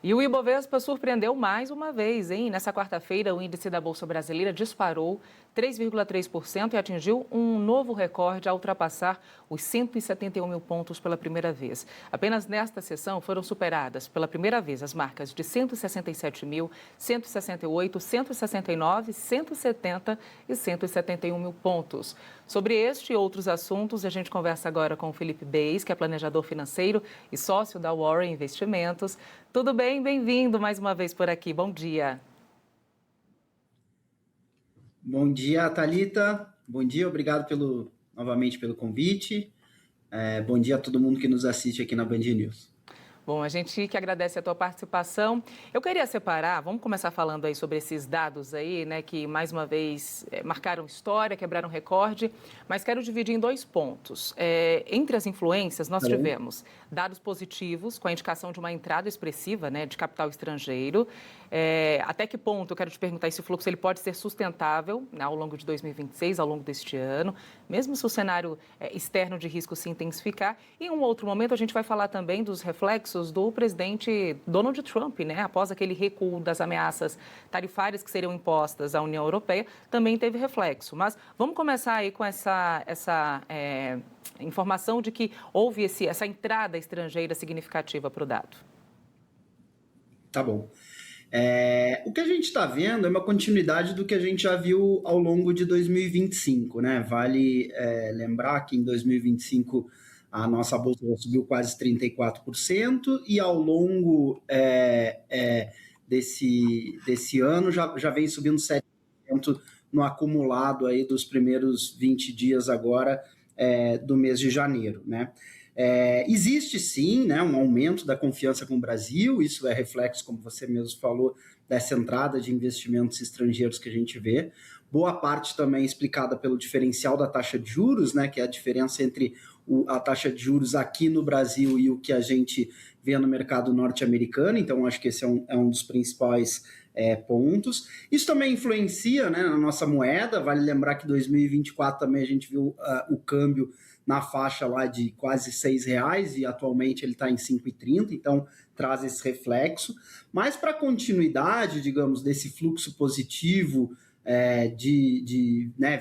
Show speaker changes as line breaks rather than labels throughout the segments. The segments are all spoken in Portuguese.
E o Ibovespa surpreendeu mais uma vez, hein? Nessa quarta-feira, o índice da Bolsa Brasileira disparou 3,3% e atingiu um novo recorde ao ultrapassar os 171 mil pontos pela primeira vez. Apenas nesta sessão foram superadas pela primeira vez as marcas de 167 mil, 168, 169, 170 e 171 mil pontos. Sobre este e outros assuntos, a gente conversa agora com o Felipe Beis, que é planejador financeiro e sócio da Warren Investimentos. Tudo bem? Bem-vindo mais uma vez por aqui. Bom dia.
Bom dia, Thalita. Bom dia, obrigado novamente pelo convite. Bom dia a todo mundo que nos assiste aqui na Band News.
Bom, a gente que agradece a tua participação. Eu queria separar, vamos começar falando aí sobre esses dados aí, né, que mais uma vez marcaram história, quebraram recorde, mas quero dividir em dois pontos. Entre as influências, nós tivemos dados positivos com a indicação de uma entrada expressiva, né, de capital estrangeiro. Até que ponto, eu quero te perguntar, esse fluxo ele pode ser sustentável, né, ao longo de 2026, ao longo deste ano, mesmo se o cenário externo de risco se intensificar. E em um outro momento a gente vai falar também dos reflexos do presidente Donald Trump, né? Após aquele recuo das ameaças tarifárias que seriam impostas à União Europeia, também teve reflexo. Mas vamos começar aí com essa informação de que houve essa entrada estrangeira significativa para o dado.
Tá bom. O que a gente está vendo é uma continuidade do que a gente já viu ao longo de 2025, né? Vale lembrar que em 2025 a nossa bolsa subiu quase 34% e ao longo desse ano já vem subindo 7% no acumulado aí dos primeiros 20 dias agora do mês de janeiro, né? Existe sim, né, um aumento da confiança com o Brasil, isso é reflexo, como você mesmo falou, dessa entrada de investimentos estrangeiros que a gente vê. Boa parte também explicada pelo diferencial da taxa de juros, né, que é a diferença entre a taxa de juros aqui no Brasil e o que a gente vê no mercado norte-americano, então acho que esse é um dos principais pontos. Isso também influencia, né, na nossa moeda, vale lembrar que em 2024 também a gente viu o câmbio na faixa lá de quase R$6 e atualmente ele está em 5,30, então traz esse reflexo. Mas para a continuidade, digamos, desse fluxo positivo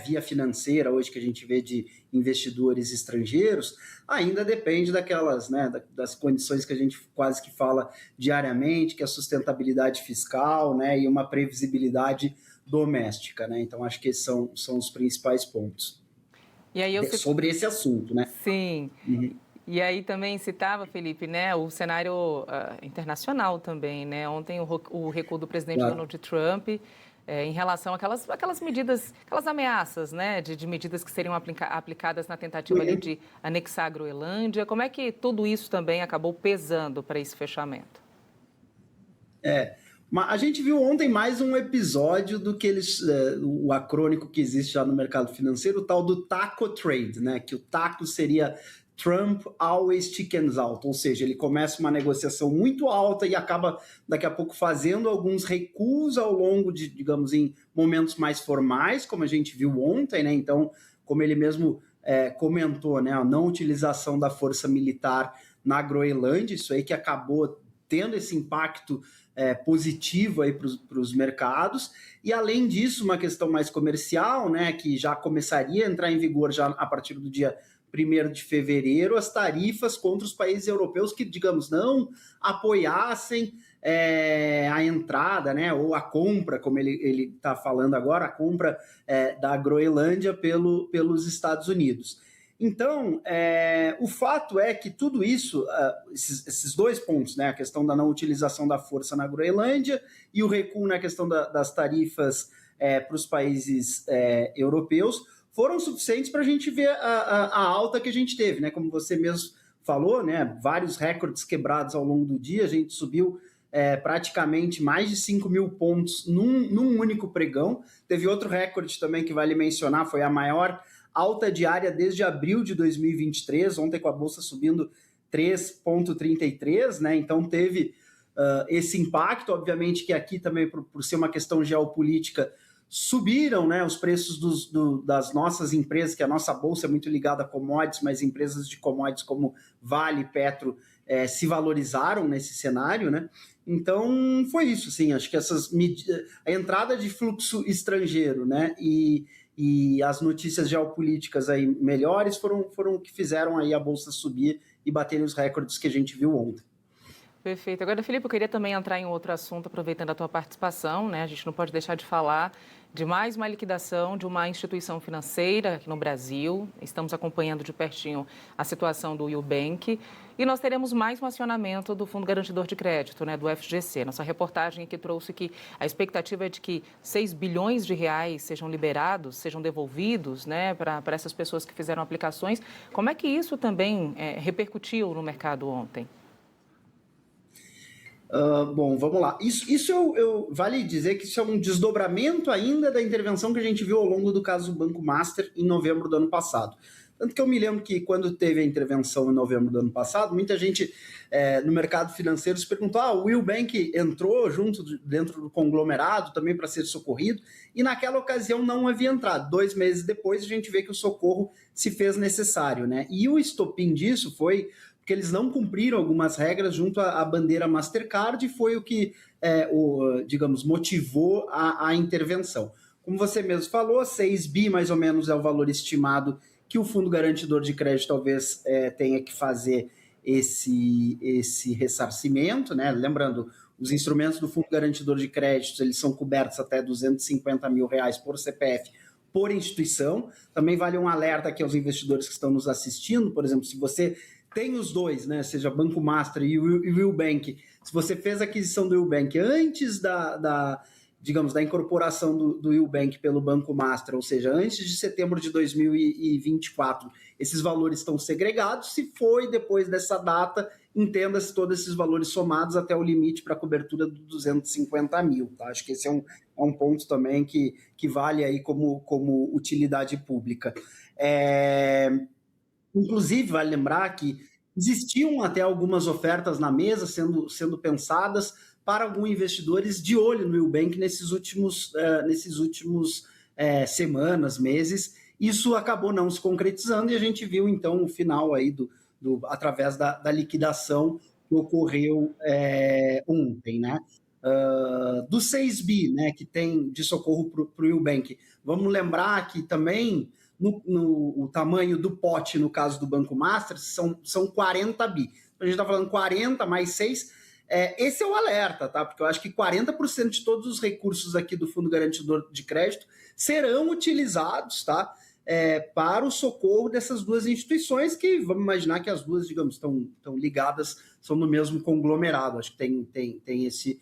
via financeira hoje que a gente vê de investidores estrangeiros, ainda depende daquelas, né, das condições que a gente quase que fala diariamente, que é a sustentabilidade fiscal, né, e uma previsibilidade doméstica, né? Então acho que esses são os principais pontos.
E aí
sobre esse assunto, né?
Sim. Uhum. E aí também citava, Felipe, né, o cenário internacional também, né? Ontem o recuo do presidente Donald Trump em relação àquelas medidas, aquelas ameaças, né, de medidas que seriam aplicadas na tentativa ali de anexar a Groenlândia. Como é que tudo isso também acabou pesando para esse fechamento?
A gente viu ontem mais um episódio do que o acrônico que existe já no mercado financeiro, o tal do taco trade, né? Que o taco seria Trump always chickens out, ou seja, ele começa uma negociação muito alta e acaba daqui a pouco fazendo alguns recuos ao longo de, digamos, em momentos mais formais, como a gente viu ontem, né? Então, como ele mesmo comentou, né? A não utilização da força militar na Groenlândia, isso aí que acabou tendo esse impacto positivo aí para os mercados, e além disso, uma questão mais comercial, né, que já começaria a entrar em vigor já a partir do dia 1º de fevereiro, as tarifas contra os países europeus que, digamos, não apoiassem a entrada, né, ou a compra, como ele está falando agora, a compra da Groenlândia pelos Estados Unidos. Então, o fato é que tudo isso, esses dois pontos, né, a questão da não utilização da força na Groenlândia e o recuo na questão das tarifas para os países europeus, foram suficientes para a gente ver a alta que a gente teve, né? Como você mesmo falou, né, vários recordes quebrados ao longo do dia, a gente subiu praticamente mais de 5 mil pontos num único pregão. Teve outro recorde também que vale mencionar, foi a maior alta diária desde abril de 2023, ontem com a bolsa subindo 3,33, né? Então teve esse impacto, obviamente que aqui também, por ser uma questão geopolítica, subiram, né, os preços das nossas empresas, que a nossa bolsa é muito ligada a commodities, mas empresas de commodities como Vale, Petro se valorizaram nesse cenário, né? Então, foi isso, sim. Acho que a entrada de fluxo estrangeiro, né, e as notícias geopolíticas aí melhores foram o que fizeram aí a Bolsa subir e bater os recordes que a gente viu ontem.
Perfeito. Agora, Felipe, eu queria também entrar em outro assunto, aproveitando a tua participação, né? A gente não pode deixar de falar de mais uma liquidação de uma instituição financeira aqui no Brasil. Estamos acompanhando de pertinho a situação do Eubank e nós teremos mais um acionamento do Fundo Garantidor de Crédito, né, do FGC. Nossa reportagem aqui trouxe que a expectativa é de que 6 bilhões de reais sejam liberados, sejam devolvidos, né, para essas pessoas que fizeram aplicações. Como é que isso também repercutiu no mercado ontem?
Bom, vamos lá. Vale dizer que isso é um desdobramento ainda da intervenção que a gente viu ao longo do caso do Banco Master em novembro do ano passado. Tanto que eu me lembro que quando teve a intervenção em novembro do ano passado, muita gente no mercado financeiro se perguntou: o Eubank entrou dentro do conglomerado também para ser socorrido, e naquela ocasião não havia entrado. 2 meses depois a gente vê que o socorro se fez necessário, né? E o estopim disso foi porque eles não cumpriram algumas regras junto à bandeira Mastercard e foi o que, digamos, motivou a intervenção. Como você mesmo falou, 6 bi mais ou menos é o valor estimado que o Fundo Garantidor de Crédito talvez tenha que fazer esse ressarcimento, né? Lembrando, os instrumentos do Fundo Garantidor de Créditos, eles são cobertos até R$250 mil por CPF por instituição. Também vale um alerta aqui aos investidores que estão nos assistindo, por exemplo, se você tem os dois, né? Seja Banco Master e o Eubank. Se você fez a aquisição do Eubank antes digamos, da incorporação do Eubank pelo Banco Master, ou seja, antes de setembro de 2024, esses valores estão segregados. Se foi depois dessa data, entenda-se todos esses valores somados até o limite para a cobertura do 250 mil. Tá? Acho que esse é um ponto também que vale aí como utilidade pública. Inclusive, vale lembrar que existiam até algumas ofertas na mesa sendo pensadas para alguns investidores de olho no Eubank nesses últimos semanas, meses. Isso acabou não se concretizando e a gente viu, então, o final aí através da liquidação que ocorreu ontem, né? Do 6 bi, né, que tem de socorro para o Eubank. Vamos lembrar que também o tamanho do pote, no caso do Banco Master, são 40 bi. A gente está falando 40 mais 6. Esse é o alerta, tá? Porque eu acho que 40% de todos os recursos aqui do Fundo Garantidor de Crédito serão utilizados, tá? Para o socorro dessas duas instituições que, vamos imaginar que as duas, digamos, estão ligadas, são no mesmo conglomerado. Acho que tem esse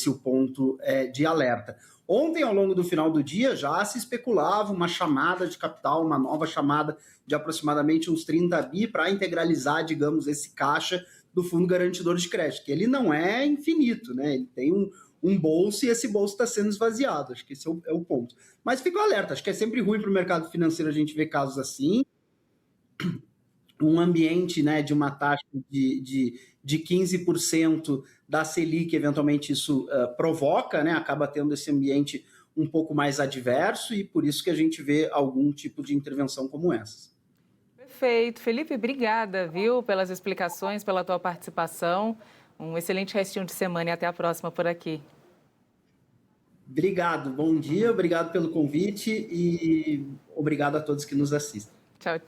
o ponto de alerta. Ontem, ao longo do final do dia, já se especulava uma chamada de capital, uma nova chamada de aproximadamente uns 30 bi para integralizar, digamos, esse caixa do Fundo Garantidor de Crédito, que ele não é infinito, né? Ele tem um bolso e esse bolso está sendo esvaziado. Acho que esse é o ponto. Mas fica o alerta, acho que é sempre ruim para o mercado financeiro a gente ver casos assim. Um ambiente, né, de uma taxa de 15% da Selic, eventualmente isso provoca, né, acaba tendo esse ambiente um pouco mais adverso e por isso que a gente vê algum tipo de intervenção como essa.
Perfeito. Felipe, obrigada, viu, pelas explicações, pela tua participação. Um excelente restinho de semana e até a próxima por aqui.
Obrigado, bom dia, obrigado pelo convite e obrigado a todos que nos assistem.
Tchau.